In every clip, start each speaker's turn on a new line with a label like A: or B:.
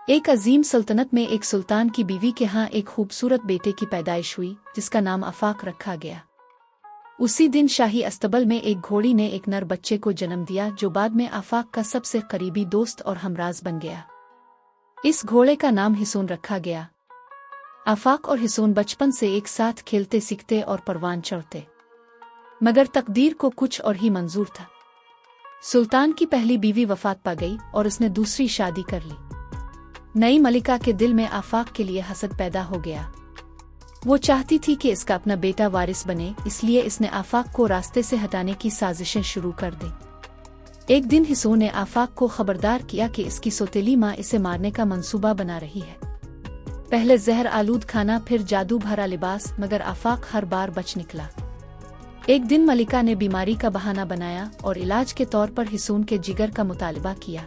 A: एक अजीम सल्तनत में एक सुल्तान की बीवी के यहाँ एक खूबसूरत बेटे की पैदाइश हुई जिसका नाम आफाक रखा गया। उसी दिन शाही अस्तबल में एक घोड़ी ने एक नर बच्चे को जन्म दिया जो बाद में आफाक का सबसे करीबी दोस्त और हमराज बन गया। इस घोड़े का नाम हिसून रखा गया। आफाक और हिसून बचपन से एक साथ खेलते सीखते और परवान चढ़ते, मगर तकदीर को कुछ और ही मंजूर था। सुल्तान की पहली बीवी वफात पा गई और उसने दूसरी शादी कर ली। नई मलिका के दिल में आफाक के लिए हसद पैदा हो गया। वो चाहती थी कि इसका अपना बेटा वारिस बने, इसलिए इसने आफाक को रास्ते से हटाने की साजिशें शुरू कर दी। एक दिन हिसून ने आफाक को खबरदार किया कि इसकी सौतेली माँ इसे मारने का मंसूबा बना रही है। पहले जहर आलूद खाना, फिर जादू भरा लिबास, मगर आफाक हर बार बच निकला। एक दिन मलिका ने बीमारी का बहाना बनाया और इलाज के तौर पर हिसून के जिगर का मुतालबा किया।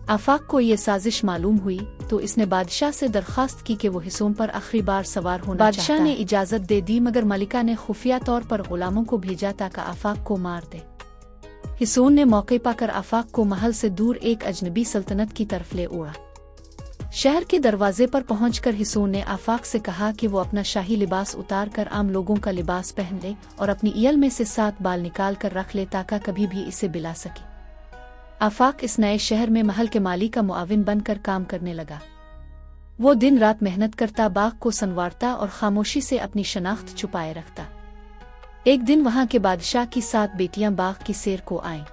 A: आफाक को ये साजिश मालूम हुई तो इसने बादशाह से दरख्वास्त की कि वो हिसून पर आखिरी बार सवार होना चाहता है। बादशाह ने इजाज़त दे दी, मगर मलिका ने खुफिया तौर पर गुलामों को भेजा ताकि आफाक को मार दे। हिसून ने मौके पाकर आफाक को महल से दूर एक अजनबी सल्तनत की तरफ ले उड़ा। शहर के दरवाजे पर पहुंचकर हिसून ने आफाक से कहा कि वो अपना शाही लिबास उतार कर आम लोगों का लिबास पहन ले और अपनी ईयल में से 7 बाल निकाल कर रख ले ताकि कभी भी इसे बिला सके। आफाक इस नए शहर में महल के माली का मुआविन बनकर काम करने लगा। वो दिन रात मेहनत करता, बाग को संवारता और खामोशी से अपनी शनाख्त छुपाए रखता। एक दिन वहां के बादशाह की 7 बेटियां बाग की सैर को आईं।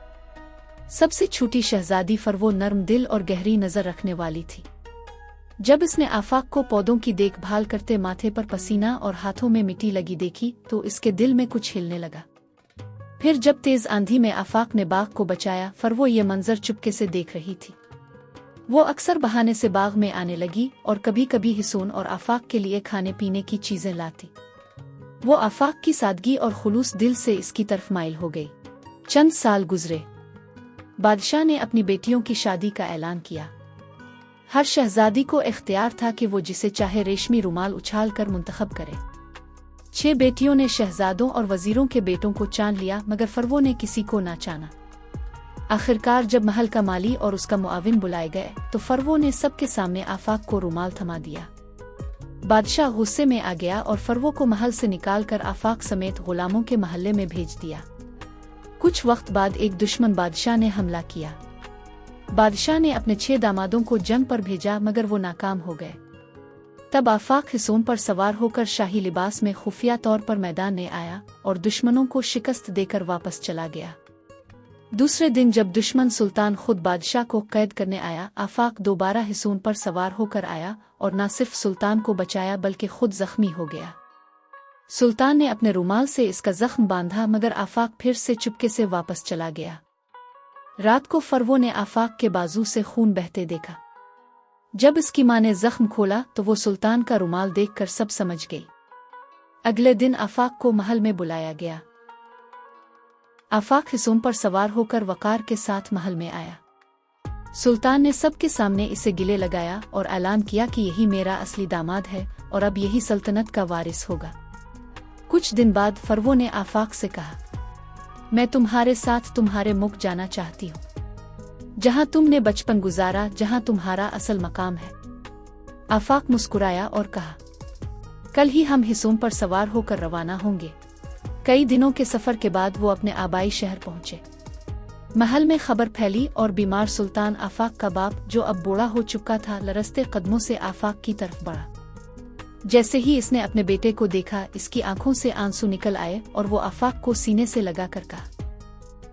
A: सबसे छोटी शहजादी फरवो नर्म दिल और गहरी नजर रखने वाली थी। जब इसने आफाक को पौधों की देखभाल करते माथे पर पसीना और हाथों में मिट्टी लगी देखी तो इसके दिल में कुछ हिलने लगा। फिर जब तेज आंधी में आफाक ने बाग को बचाया, फरवो ये मंजर चुपके से देख रही थी। वो अक्सर बहाने से बाग में आने लगी और कभी कभी हिसून और आफाक के लिए खाने पीने की चीजें लाती। वो आफाक की सादगी और खुलूस दिल से इसकी तरफ माइल हो गई। चंद साल गुजरे। बादशाह ने अपनी बेटियों की शादी का ऐलान किया। हर शहजादी को इख्तियार था कि वो जिसे चाहे रेशमी रुमाल उछाल कर मुंतखब करे। 6 बेटियों ने शहजादों और वजीरों के बेटों को चान लिया, मगर फरवो ने किसी को ना चाना। आखिरकार जब महल का माली और उसका मुआविन बुलाए गए तो फरवो ने सबके सामने आफाक को रुमाल थमा दिया। बादशाह गुस्से में आ गया और फरवो को महल से निकालकर आफाक समेत गुलामों के महल्ले में भेज दिया। कुछ वक्त बाद एक दुश्मन बादशाह ने हमला किया। बादशाह ने अपने 6 दामादों को जंग पर भेजा, मगर वो नाकाम हो गए। तब आफाक हिसून पर सवार होकर शाही लिबास में खुफिया तौर पर मैदान में आया और दुश्मनों को शिकस्त देकर वापस चला गया। दूसरे दिन जब दुश्मन सुल्तान खुद बादशाह को कैद करने आया, आफाक दोबारा हिसून पर सवार होकर आया और न सिर्फ सुल्तान को बचाया बल्कि खुद जख्मी हो गया। सुल्तान ने अपने रुमाल से इसका जख्म बांधा, मगर आफाक फिर से चुपके से वापस चला गया। रात को फरवो ने आफाक के बाजू से खून बहते देखा। जब इसकी मां ने जख्म खोला तो वो सुल्तान का रुमाल देखकर सब समझ गई। अगले दिन आफाक को महल में बुलाया गया। आफाक हिसून पर सवार होकर वकार के साथ महल में आया। सुल्तान ने सबके सामने इसे गिले लगाया और ऐलान किया कि यही मेरा असली दामाद है और अब यही सल्तनत का वारिस होगा। कुछ दिन बाद फरवो ने आफाक से कहा, मैं तुम्हारे साथ तुम्हारे मुल्क जाना चाहती हूँ, जहाँ तुमने बचपन गुजारा, जहाँ तुम्हारा असल मकाम है। आफाक मुस्कुराया और कहा, कल ही हम हिसून पर सवार होकर रवाना होंगे। कई दिनों के सफर के बाद वो अपने आबाई शहर पहुंचे। महल में खबर फैली और बीमार सुल्तान आफाक का बाप, जो अब बूढ़ा हो चुका था, लरसते कदमों से आफाक की तरफ बढ़ा। जैसे ही इसने अपने बेटे को देखा, इसकी आंखों से आंसू निकल आए और वो आफाक को सीने से लगाकर कहा,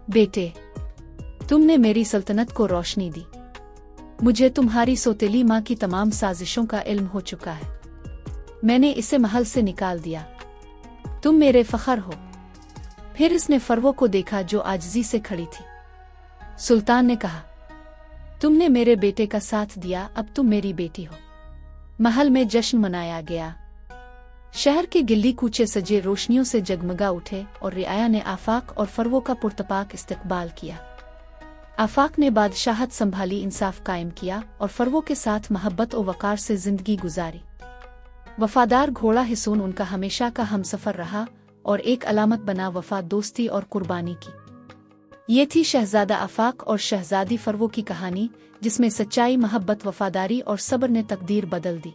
A: बेटे, तुमने मेरी सल्तनत को रोशनी दी। मुझे तुम्हारी सौतेली माँ की तमाम साजिशों का इल्म हो चुका है। मैंने इसे महल से निकाल दिया। तुम मेरे फखर हो। फिर इसने फरवो को देखा जो आजिज़ी से खड़ी थी। सुल्तान ने कहा, तुमने मेरे बेटे का साथ दिया, अब तुम मेरी बेटी हो। महल में जश्न मनाया गया। शहर के गिल्ली कूचे सजे रोशनियों से जगमगा उठे और रियाया ने आफाक और फरवो का पुरतपाक इस्तकबाल किया। आफाक ने बादशाहत संभाली, इंसाफ कायम किया और फरवो के साथ मोहब्बत और वकार से जिंदगी गुजारी। वफादार घोड़ा हिसून उनका हमेशा का हमसफर रहा और एक अलामत बना वफा, दोस्ती और कुर्बानी की। ये थी शहजादा आफाक और शहजादी फरवो की कहानी, जिसमें सच्चाई, मोहब्बत, वफादारी और सब्र ने तकदीर बदल दी।